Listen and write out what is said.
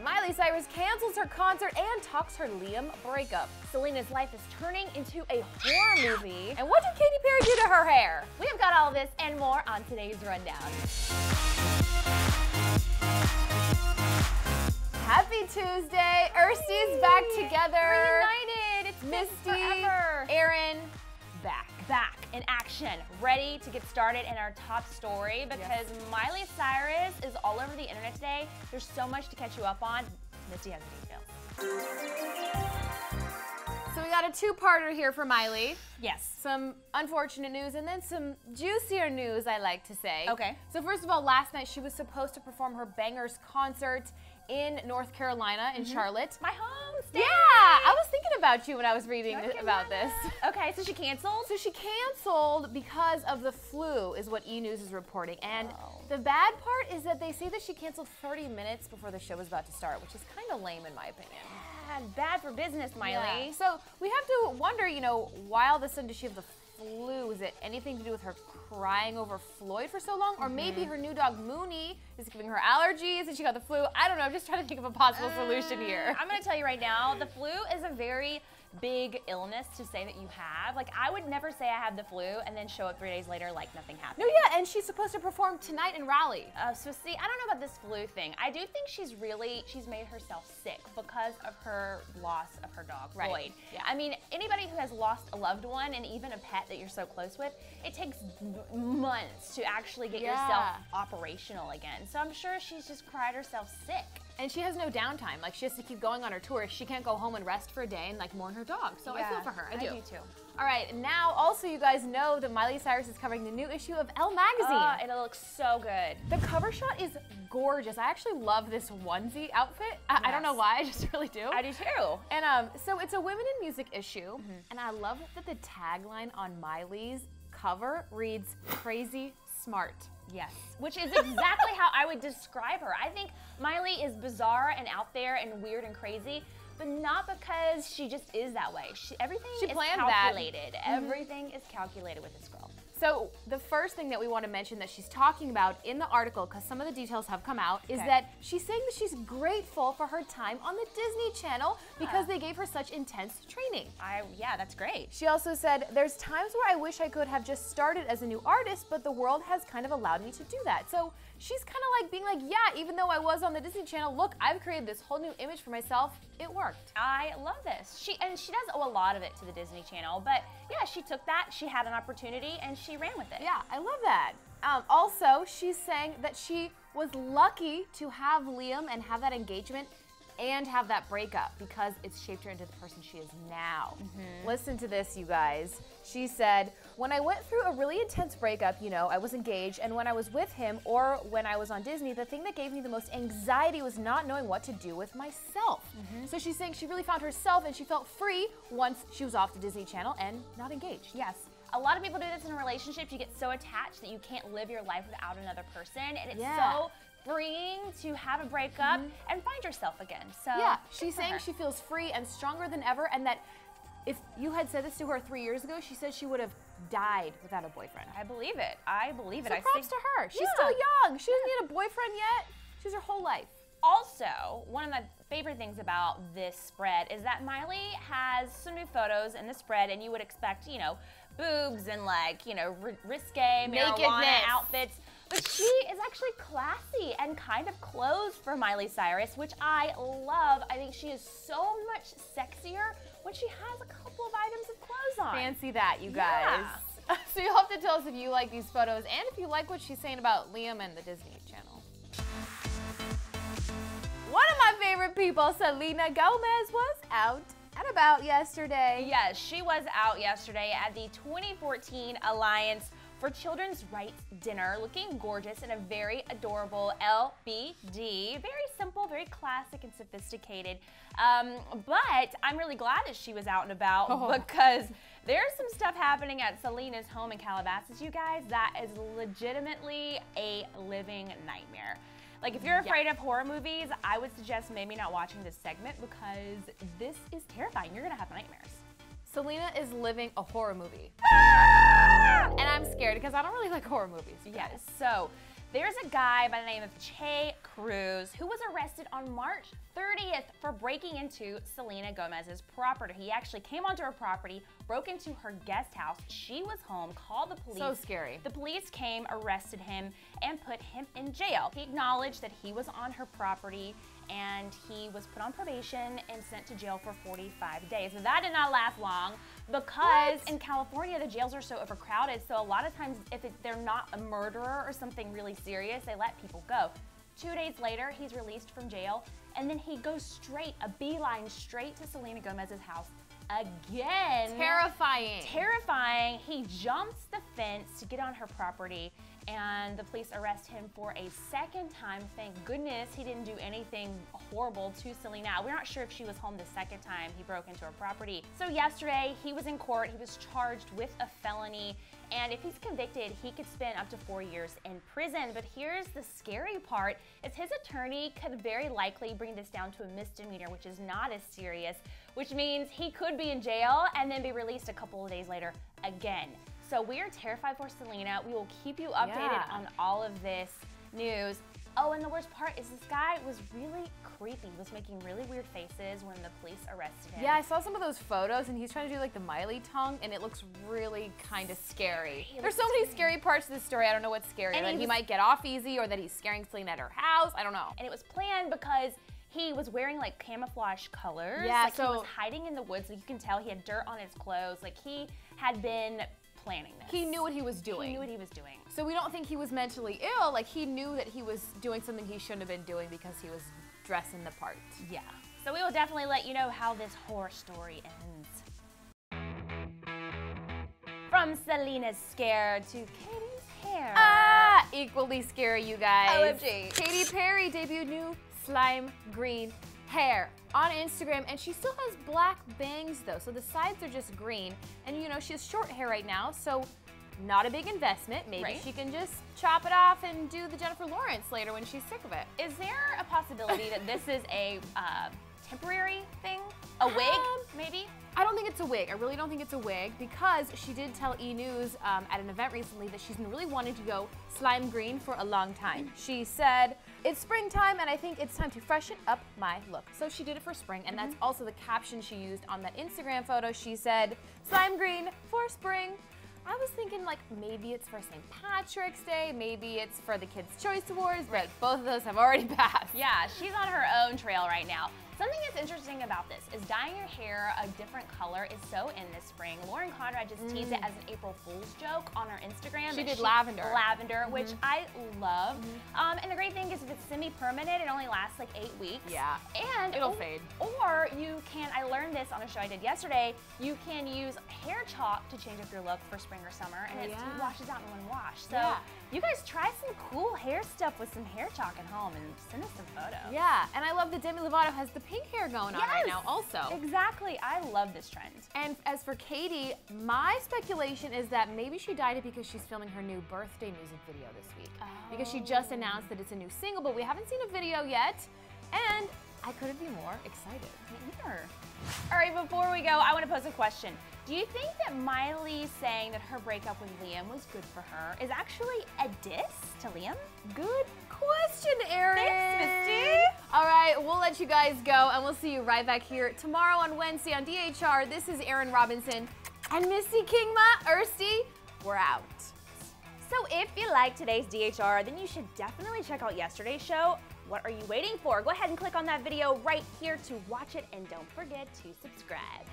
Miley Cyrus cancels her concert and talks her Liam breakup. Selena's life is turning into a horror movie. And what did Katy Perry do to her hair? We have got all this and more on today's Rundown. Happy Tuesday. Ursi's back together. Reunited. It's Misty, forever. Aaron, back in action, ready to get started in our top story because Miley Cyrus is all over the internet today. There's so much to catch you up on. Misty has the details. So we got a two-parter here for Miley. Yes. Some unfortunate news and then some juicier news, I like to say. Okay. So first of all, last night she was supposed to perform her Bangerz Concert in North Carolina, in Charlotte. My home state. Yeah, I was thinking about you when I was reading about this. Okay, so she canceled? So she canceled because of the flu, is what E! News is reporting. And the bad part is that they say that she canceled 30 minutes before the show was about to start, which is kind of lame in my opinion. Bad for business, Miley. Yeah. So we have to wonder, you know, why all of a sudden does she have the flu? Is it anything to do with her crying over Floyd for so long? Or maybe her new dog Mooney is giving her allergies and she got the flu? I don't know, I'm just trying to think of a possible solution here. I'm gonna tell you right now, the flu is a very big illness to say that you have. Like, I would never say I have the flu and then show up 3 days later like nothing happened. No, yeah, and she's supposed to perform tonight in Raleigh. So see, I don't know about this flu thing. I do think she's made herself sick because of her loss of her dog, Floyd. Yeah. I mean, anybody who has lost a loved one and even a pet that you're so close with, it takes months to actually get yourself operational again. So I'm sure she's just cried herself sick. And she has no downtime. Like, she has to keep going on her tour. She can't go home and rest for a day and like mourn her dog. So I feel for her. I do too. All right, now also you guys know that Miley Cyrus is covering the new issue of Elle magazine. It looks so good. The cover shot is gorgeous. I actually love this onesie outfit. I don't know why, I just really do. I do too. And so it's a women in music issue, and I love that the tagline on Miley's cover reads "Crazy Smart." Yes, which is exactly how I would describe her. I think Miley is bizarre and out there and weird and crazy, but not because she just is that way. Everything is calculated. Everything is calculated with this girl. So the first thing that we want to mention that she's talking about in the article, because some of the details have come out, is that she's saying that she's grateful for her time on the Disney Channel because they gave her such intense training. Yeah, that's great. She also said, there's times where I wish I could have just started as a new artist, but the world has kind of allowed me to do that. So she's kind of like being like, yeah, even though I was on the Disney Channel, look, I've created this whole new image for myself. It worked. I love this. She does owe a lot of it to the Disney Channel, but yeah, she took that, she had an opportunity, and she ran with it. Yeah, I love that. Also, she's saying that she was lucky to have Liam and have that engagement and have that breakup because it's shaped her into the person she is now. Listen to this, you guys. She said, when I went through a really intense breakup, you know, I was engaged, and when I was with him or when I was on Disney, the thing that gave me the most anxiety was not knowing what to do with myself. So she's saying she really found herself and she felt free once she was off the Disney Channel and not engaged. Yes. A lot of people do this in a relationship. You get so attached that you can't live your life without another person, and it's so freeing to have a breakup and find yourself again. So yeah, she's saying she feels free and stronger than ever, and that if you had said this to her 3 years ago, she said she would have died without a boyfriend. I believe it. I believe it. So props to her. She's still young. She doesn't need a boyfriend yet. She's her whole life. Also, one of my favorite things about this spread is that Miley has some new photos in the spread, and you would expect, you know, boobs and like, you know, risque marijuana outfits. But she is actually classy and kind of clothes for Miley Cyrus, which I love. I think she is so much sexier when she has a couple of items of clothes on. Fancy that, you guys. Yeah. So you'll have to tell us if you like these photos and if you like what she's saying about Liam and the Disney Channel. One of my favorite people, Selena Gomez, was out and about yesterday. Yes, she was out yesterday at the 2014 Alliance for Children's Rights Dinner, looking gorgeous in a very adorable LBD. Very simple, very classic and sophisticated. But I'm really glad that she was out and about because there's some stuff happening at Selena's home in Calabasas, you guys, that is legitimately a living nightmare. Like, if you're afraid of horror movies, I would suggest maybe not watching this segment because this is terrifying. You're gonna have nightmares. Selena is living a horror movie. And I'm scared because I don't really like horror movies. Yes, so there's a guy by the name of Che Cruz, who was arrested on March 30th for breaking into Selena Gomez's property. He actually came onto her property, broke into her guest house. She was home, called the police. So scary. The police came, arrested him, and put him in jail. He acknowledged that he was on her property, and he was put on probation and sent to jail for 45 days. So that did not last long because in California, the jails are so overcrowded. So a lot of times, if they're not a murderer or something really serious, they let people go. 2 days later, he's released from jail, and then he goes straight, a beeline straight to Selena Gomez's house again. Terrifying. Terrifying. He jumps the fence to get on her property, and the police arrest him for a second time. Thank goodness he didn't do anything horrible to Selena. We're not sure if she was home the second time he broke into her property. So yesterday, he was in court. He was charged with a felony, and if he's convicted, he could spend up to 4 years in prison. But here's the scary part, is his attorney could very likely bring this down to a misdemeanor, which is not as serious, which means he could be in jail and then be released a couple of days later again. So we are terrified for Selena. We will keep you updated on all of this news. Oh, and the worst part is this guy was really creepy. He was making really weird faces when the police arrested him. Yeah, I saw some of those photos, and he's trying to do like the Miley tongue, and it looks really kind of scary. There's so many scary parts to this story. I don't know what's scary. That he might get off easy, or that he's scaring Selena at her house. I don't know. And it was planned because he was wearing like camouflage colors. Yeah, like he was hiding in the woods. Like you can tell he had dirt on his clothes. Like he had been planning this. He knew what he was doing. He knew what he was doing. So we don't think he was mentally ill. Like he knew that he was doing something he shouldn't have been doing because he was dressing the part. Yeah. So we will definitely let you know how this horror story ends. From Selena's scare to Katy's hair. Equally scary, you guys. OMG. Katy Perry debuted new slime green hair on Instagram, and she still has black bangs though, so the sides are just green. And you know, she has short hair right now, so not a big investment. Maybe she can just chop it off and do the Jennifer Lawrence later when she's sick of it. Is there a possibility that this is a temporary thing? A wig, maybe? I don't think it's a wig. I really don't think it's a wig, because she did tell E! News at an event recently that she's been really wanting to go slime green for a long time. She said, "It's springtime and I think it's time to freshen up my look." So she did it for spring, and that's also the caption she used on that Instagram photo. She said, "Slime green for spring." I was thinking like maybe it's for St. Patrick's Day, maybe it's for the Kids' Choice Awards, but both of those have already passed. Yeah, she's on her own trail right now. Something that's interesting about this is dyeing your hair a different color is so in this spring. Lauren Conrad just teased it as an April Fool's joke on her Instagram. She did lavender. Lavender, which I love. And the great thing is if it's semi-permanent, it only lasts like 8 weeks. Yeah, and it'll fade. Or you can, I learned this on a show I did yesterday, you can use hair chalk to change up your look for spring or summer, and it washes out in one wash. So you guys try some cool hair stuff with some hair chalk at home and send us some photos. Yeah, and I love that Demi Lovato has the pink hair going on right now also. Exactly, I love this trend. And as for Katy, my speculation is that maybe she dyed it because she's filming her new birthday music video this week. Because she just announced that it's a new single, but we haven't seen a video yet, and I couldn't be more excited. Me either. All right, before we go, I want to pose a question. Do you think that Miley saying that her breakup with Liam was good for her is actually a diss to Liam? Good question, Erin. Thanks, Misty. All right, we'll let you guys go, and we'll see you right back here tomorrow on Wednesday on DHR. This is Erin Robinson and Misty Kingma Ersti. We're out. So if you liked today's DHR, then you should definitely check out yesterday's show. What are you waiting for? Go ahead and click on that video right here to watch it, and don't forget to subscribe.